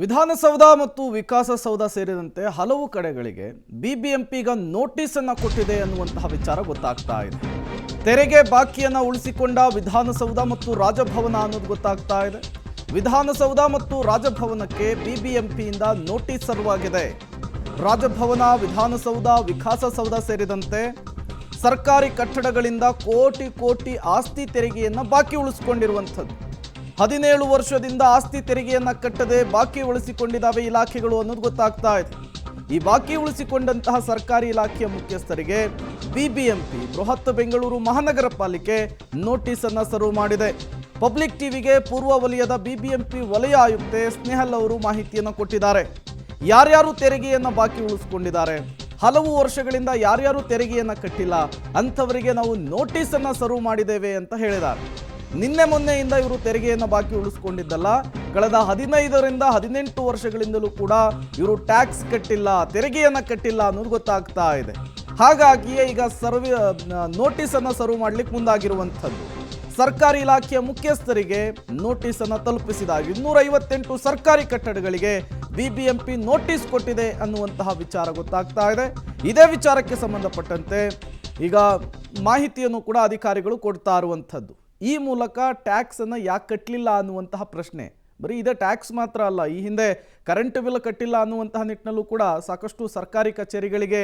ವಿಧಾನಸೌಧ ಮತ್ತು ವಿಕಾಸಸೌಧ ಸೇರಿದಂತೆ ಹಲವು ಕಡೆಗಳಿಗೆ ಬಿಬಿಎಂಪಿ ಈಗ ನೋಟಿಸ್ ಅನ್ನು ಕೊಟ್ಟಿದೆ ಅನ್ನುವಂತಹ ವಿಚಾರ ಗೊತ್ತಾಗ್ತಾ ಇದೆ. ತೆರಿಗೆ ಬಾಕಿಯನ್ನು ಉಳಿಸಿಕೊಂಡ ವಿಧಾನಸೌಧ ಮತ್ತು ರಾಜಭವನ ಅನ್ನೋದು ಗೊತ್ತಾಗ್ತಾ ಇದೆ. ವಿಧಾನಸೌಧ ಮತ್ತು ರಾಜಭವನಕ್ಕೆ ಬಿಬಿಎಂಪಿಯಿಂದ ನೋಟಿಸ್ ಸರ್ವಾಗಿದೆ. ರಾಜಭವನ, ವಿಧಾನಸೌಧ, ವಿಕಾಸಸೌಧ ಸೇರಿದಂತೆ ಸರ್ಕಾರಿ ಕಟ್ಟಡಗಳಿಂದ ಕೋಟಿ ಕೋಟಿ ಆಸ್ತಿ ತೆರಿಗೆಯನ್ನು ಬಾಕಿ ಉಳಿಸಿಕೊಂಡಿರುವಂಥದ್ದು. 17 ವರ್ಷದಿಂದ ಆಸ್ತಿ ತೆರಿಗೆಯನ್ನು ಕಟ್ಟದೆ ಬಾಕಿ ಉಳಿಸಿಕೊಂಡಿದ್ದಾವೆ ಇಲಾಖೆಗಳು ಅನ್ನೋದು ಗೊತ್ತಾಗ್ತಾ ಇದೆ. ಈ ಬಾಕಿ ಉಳಿಸಿಕೊಂಡಂತಹ ಸರ್ಕಾರಿ ಇಲಾಖೆಯ ಮುಖ್ಯಸ್ಥರಿಗೆ ಬಿಬಿಎಂಪಿ ಬೃಹತ್ ಬೆಂಗಳೂರು ಮಹಾನಗರ ಪಾಲಿಕೆ ನೋಟಿಸ್ ಅನ್ನು ಸರ್ವ್ ಮಾಡಿದೆ. ಪಬ್ಲಿಕ್ ಟಿವಿಗೆ ಪೂರ್ವ ವಲಯದ ಬಿಬಿಎಂಪಿ ವಲಯ ಆಯುಕ್ತೆ ಸ್ನೇಹಲ್ ಅವರು ಮಾಹಿತಿಯನ್ನು ಕೊಟ್ಟಿದ್ದಾರೆ. ಯಾರ್ಯಾರು ತೆರಿಗೆಯನ್ನು ಬಾಕಿ ಉಳಿಸಿಕೊಂಡಿದ್ದಾರೆ, ಹಲವು ವರ್ಷಗಳಿಂದ ಯಾರ್ಯಾರು ತೆರಿಗೆಯನ್ನು ಕಟ್ಟಿಲ್ಲ ಅಂಥವರಿಗೆ ನಾವು ನೋಟಿಸ್ ಅನ್ನು ಸರ್ವ್ ಮಾಡಿದ್ದೇವೆ ಅಂತ ಹೇಳಿದ್ದಾರೆ. ನಿನ್ನೆ ಮೊನ್ನೆಯಿಂದ ಇವರು ತೆರಿಗೆಯನ್ನು ಬಾಕಿ ಉಳಿಸ್ಕೊಂಡಿದ್ದಲ್ಲ, ಕಳೆದ 15ರಿಂದ 18 ವರ್ಷಗಳಿಂದಲೂ ಕೂಡ ಇವರು ಟ್ಯಾಕ್ಸ್ ಕಟ್ಟಿಲ್ಲ, ತೆರಿಗೆಯನ್ನು ಕಟ್ಟಿಲ್ಲ ಅನ್ನೋದು ಗೊತ್ತಾಗ್ತಾ ಇದೆ. ಹಾಗಾಗಿಯೇ ಈಗ ನೋಟಿಸ್ ಅನ್ನು ಸರ್ವ್ ಮಾಡ್ಲಿಕ್ಕೆ ಮುಂದಾಗಿರುವಂಥದ್ದು. ಸರ್ಕಾರಿ ಇಲಾಖೆಯ ಮುಖ್ಯಸ್ಥರಿಗೆ ನೋಟಿಸ್ ಅನ್ನು ತಲುಪಿಸಿದಾಗ 258 ಸರ್ಕಾರಿ ಕಟ್ಟಡಗಳಿಗೆ ಬಿಬಿಎಂಪಿ ನೋಟಿಸ್ ಕೊಟ್ಟಿದೆ ಅನ್ನುವಂತಹ ವಿಚಾರ ಗೊತ್ತಾಗ್ತಾ ಇದೆ. ಇದೇ ವಿಚಾರಕ್ಕೆ ಸಂಬಂಧಪಟ್ಟಂತೆ ಈಗ ಮಾಹಿತಿಯನ್ನು ಕೂಡ ಅಧಿಕಾರಿಗಳು ಕೊಡ್ತಾ ಇರುವಂಥದ್ದು. ಈ ಮೂಲಕ ಟ್ಯಾಕ್ಸ್ ಅನ್ನು ಯಾಕೆ ಕಟ್ಟಲಿಲ್ಲ ಅನ್ನುವಂತಹ ಪ್ರಶ್ನೆ. ಬರೀ ಇದೇ ಟ್ಯಾಕ್ಸ್ ಮಾತ್ರ ಅಲ್ಲ, ಈ ಹಿಂದೆ ಕರೆಂಟ್ ಬಿಲ್ ಕಟ್ಟಿಲ್ಲ ಅನ್ನುವಂತಹ ನಿಟ್ಟಿನಲ್ಲೂ ಕೂಡ ಸಾಕಷ್ಟು ಸರ್ಕಾರಿ ಕಚೇರಿಗಳಿಗೆ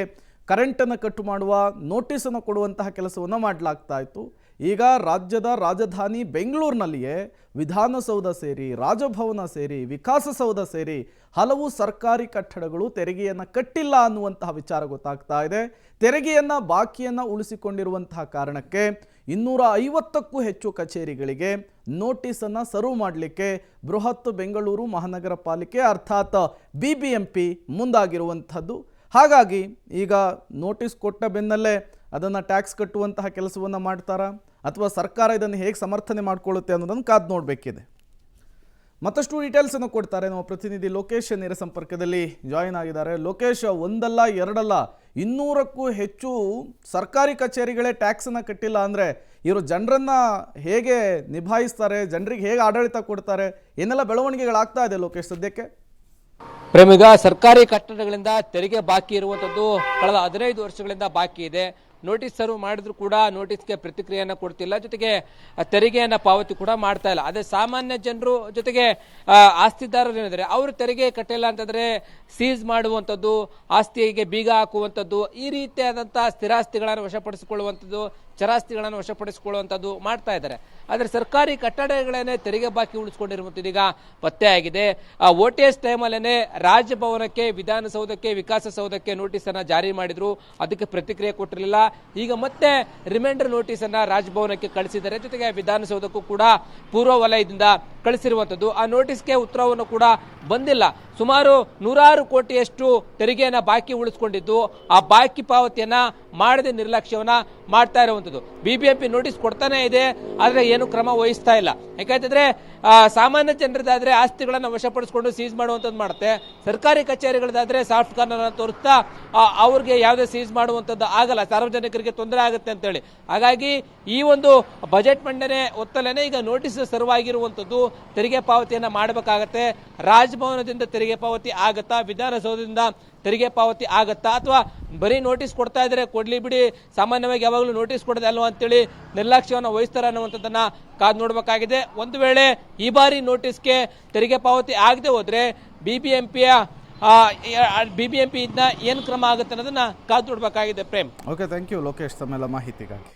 ಕರೆಂಟನ್ನು ಕಟ್ಟು ಮಾಡುವ ನೋಟಿಸನ್ನು ಕೊಡುವಂತಹ ಕೆಲಸವನ್ನು ಮಾಡಲಾಗ್ತಾ ಇತ್ತು. ಈಗ ರಾಜ್ಯದ ರಾಜಧಾನಿ ಬೆಂಗಳೂರಿನಲ್ಲಿಯೇ ವಿಧಾನಸೌಧ ಸೇರಿ, ರಾಜಭವನ ಸೇರಿ, ವಿಕಾಸಸೌಧ ಸೇರಿ ಹಲವು ಸರ್ಕಾರಿ ಕಟ್ಟಡಗಳು ತೆರಿಗೆಯನ್ನು ಕಟ್ಟಿಲ್ಲ ಅನ್ನುವಂತಹ ವಿಚಾರ ಗೊತ್ತಾಗ್ತಾ ಇದೆ. ತೆರಿಗೆಯನ್ನು ಬಾಕಿಯನ್ನು ಉಳಿಸಿಕೊಂಡಿರುವಂತಹ ಕಾರಣಕ್ಕೆ 250ಕ್ಕೂ ಹೆಚ್ಚು ಕಚೇರಿಗಳಿಗೆ ನೋಟಿಸನ್ನು ಸರ್ವ್ ಮಾಡಲಿಕ್ಕೆ ಬೃಹತ್ ಬೆಂಗಳೂರು ಮಹಾನಗರ ಪಾಲಿಕೆ ಅರ್ಥಾತ್ ಬಿಬಿಎಂಪಿ ಮುಂದಾಗಿರುವಂಥದ್ದು. ಹಾಗಾಗಿ ಈಗ ನೋಟಿಸ್ ಕೊಟ್ಟ ಬೆನ್ನಲ್ಲೇ ಅದನ್ನು ಟ್ಯಾಕ್ಸ್ ಕಟ್ಟುವಂತಹ ಕೆಲಸವನ್ನು ಮಾಡ್ತಾರಾ ಅಥವಾ ಸರ್ಕಾರ ಇದನ್ನು ಹೇಗೆ ಸಮರ್ಥನೆ ಮಾಡಿಕೊಳ್ಳುತ್ತೆ ಅನ್ನೋದನ್ನು ಕಾದು ನೋಡಬೇಕಿದೆ. ಮತ್ತಷ್ಟು ಡೀಟೇಲ್ಸನ್ನು ಕೊಡ್ತಾರೆ ನಮ್ಮ ಪ್ರತಿನಿಧಿ ಲೋಕೇಶ್ ನೇರ ಸಂಪರ್ಕದಲ್ಲಿ ಜಾಯಿನ್ ಆಗಿದ್ದಾರೆ. ಲೋಕೇಶ್, ಒಂದಲ್ಲ ಎರಡಲ್ಲ 200ಕ್ಕೂ ಹೆಚ್ಚು ಸರ್ಕಾರಿ ಕಚೇರಿಗಳೇ ಟ್ಯಾಕ್ಸನ್ನು ಕಟ್ಟಿಲ್ಲ ಅಂದರೆ ಇವರು ಜನರನ್ನು ಹೇಗೆ ನಿಭಾಯಿಸ್ತಾರೆ, ಜನರಿಗೆ ಹೇಗೆ ಆಡಳಿತ ಕೊಡ್ತಾರೆ, ಏನೆಲ್ಲ ಬೆಳವಣಿಗೆಗಳಾಗ್ತಾ ಇದೆ ಲೋಕೇಶ್ ಸದ್ಯಕ್ಕೆ? ಪ್ರೇಮಿಗ, ಸರ್ಕಾರಿ ಕಟ್ಟಡಗಳಿಂದ ತೆರಿಗೆ ಬಾಕಿ ಇರುವಂಥದ್ದು ಕಳೆದ 15 ವರ್ಷಗಳಿಂದ ಬಾಕಿ ಇದೆ. ನೋಟಿಸ್ ಸರ್ವ್ ಮಾಡಿದ್ರು ಕೂಡ ನೋಟಿಸ್ಗೆ ಪ್ರತಿಕ್ರಿಯೆಯನ್ನು ಕೊಡ್ತಿಲ್ಲ, ಜೊತೆಗೆ ತೆರಿಗೆಯನ್ನು ಪಾವತಿ ಕೂಡ ಮಾಡ್ತಾ ಇಲ್ಲ. ಅದೇ ಸಾಮಾನ್ಯ ಜನರು ಜೊತೆಗೆ ಆಸ್ತಿದಾರರು ಏನಿದ್ದಾರೆ ಅವರು ತೆರಿಗೆ ಕಟ್ಟಿಲ್ಲ ಅಂತಂದ್ರೆ ಸೀಸ್ ಮಾಡುವಂಥದ್ದು, ಆಸ್ತಿಗೆ ಬೀಗ ಹಾಕುವಂಥದ್ದು, ಈ ರೀತಿಯಾದಂಥ ಸ್ಥಿರಾಸ್ತಿಗಳನ್ನು ವಶಪಡಿಸಿಕೊಳ್ಳುವಂಥದ್ದು, ಚರಾಸ್ತಿಗಳನ್ನು ವಶಪಡಿಸಿಕೊಳ್ಳುವಂಥದ್ದು ಮಾಡ್ತಾ ಇದ್ದಾರೆ. ಆದರೆ ಸರ್ಕಾರಿ ಕಟ್ಟಡಗಳೇನೆ ತೆರಿಗೆ ಬಾಕಿ ಉಳಿಸ್ಕೊಂಡಿರುವಂಥದ್ದು ಈಗ ಪತ್ತೆ ಆಗಿದೆ. OTS ಟೈಮಲ್ಲೇ ರಾಜಭವನಕ್ಕೆ, ವಿಧಾನಸೌಧಕ್ಕೆ, ವಿಕಾಸಸೌಧಕ್ಕೆ ನೋಟಿಸ್ ಅನ್ನ ಜಾರಿ ಮಾಡಿದ್ರು, ಅದಕ್ಕೆ ಪ್ರತಿಕ್ರಿಯೆ ಕೊಟ್ಟಿರಲಿಲ್ಲ. ಈಗ ಮತ್ತೆ ರಿಮೈಂಡರ್ ನೋಟಿಸ್ ಅನ್ನ ರಾಜಭವನಕ್ಕೆ ಕಳಿಸಿದ್ದಾರೆ, ಜೊತೆಗೆ ವಿಧಾನಸೌಧಕ್ಕೂ ಕೂಡ ಪೂರ್ವ ವಲಯದಿಂದ ಕಳಿಸಿರುವಂಥದ್ದು. ಆ ನೋಟಿಸ್ಗೆ ಉತ್ತರವನ್ನು ಕೂಡ ಬಂದಿಲ್ಲ. ಸುಮಾರು 100 ಕೋಟಿಯಷ್ಟು ತೆರಿಗೆಯನ್ನ ಬಾಕಿ ಉಳಿಸ್ಕೊಂಡಿದ್ದು, ಆ ಬಾಕಿ ಪಾವತಿಯನ್ನ ಮಾಡದೆ ನಿರ್ಲಕ್ಷ್ಯವನ್ನ ಮಾಡ್ತಾ ಇರುವಂಥದ್ದು. ಬಿಬಿಎಂಪಿ ನೋಟಿಸ್ ಕೊಡ್ತಾನೆ ಇದೆ, ಆದ್ರೆ ಏನು ಕ್ರಮ ವಹಿಸ್ತಾ ಇಲ್ಲ. ಯಾಕಂತಂದ್ರೆ ಸಾಮಾನ್ಯ ಜನರದಾದ್ರೆ ಆಸ್ತಿಗಳನ್ನ ವಶಪಡಿಸಿಕೊಂಡು ಸೀಸ್ ಮಾಡುವಂಥದ್ದು ಮಾಡುತ್ತೆ, ಸರ್ಕಾರಿ ಕಚೇರಿಗಳದಾದ್ರೆ ಸಾಫ್ಟ್ ಕಾರ್ನರ್ ತೋರಿಸ್ತಾ ಅವ್ರಿಗೆ ಯಾವುದೇ ಸೀಸ್ ಮಾಡುವಂಥದ್ದು ಆಗಲ್ಲ, ಸಾರ್ವಜನಿಕರಿಗೆ ತೊಂದರೆ ಆಗುತ್ತೆ ಅಂತೇಳಿ. ಹಾಗಾಗಿ ಈ ಒಂದು ಬಜೆಟ್ ಮಂಡನೆ ಹೊತ್ತಲೇನೆ ಈಗ ನೋಟಿಸ್ ಸರ್ವ್ ಆಗಿರುವಂಥದ್ದು. ತೆರಿಗೆ ಪಾವತಿಯನ್ನ ಮಾಡಬೇಕಾಗತ್ತೆ. ರಾಜಭವನದಿಂದ ತೆರಿಗೆ ಪಾವತಿ ಆಗತ್ತಾ, ವಿಧಾನಸೌಧದಿಂದ ತೆರಿಗೆ ಪಾವತಿ ಆಗತ್ತಾ, ಅಥವಾ ಬರೀ ನೋಟಿಸ್ ಕೊಡ್ತಾ ಇದ್ರೆ ಕೊಡ್ಲಿ ಬಿಡಿ, ಸಾಮಾನ್ಯವಾಗಿ ಯಾವಾಗಲೂ ನೋಟಿಸ್ ಕೊಡೋದೇ ಅಲ್ವಾ ಅಂತೇಳಿ ನಿರ್ಲಕ್ಷ್ಯವನ್ನು ವಹಿಸ್ತಾರೆ ಅನ್ನುವಂಥದ್ದನ್ನ ಕಾದು ನೋಡಬೇಕಾಗಿದೆ. ಒಂದು ವೇಳೆ ಈ ಬಾರಿ ನೋಟಿಸ್ಗೆ ತೆರಿಗೆ ಪಾವತಿ ಆಗದೆ ಹೋದ್ರೆ ಬಿಬಿಎಂಪಿ ಇಂದ ಏನು ಕ್ರಮ ಆಗುತ್ತೆ ಅನ್ನೋದನ್ನ ಕಾದು ನೋಡಬೇಕಾಗಿದೆ. Prem. Okay, thank you Lokesh ತಮ್ಮೆಲ್ಲ ಮಾಹಿತಿಗಾಗಿ.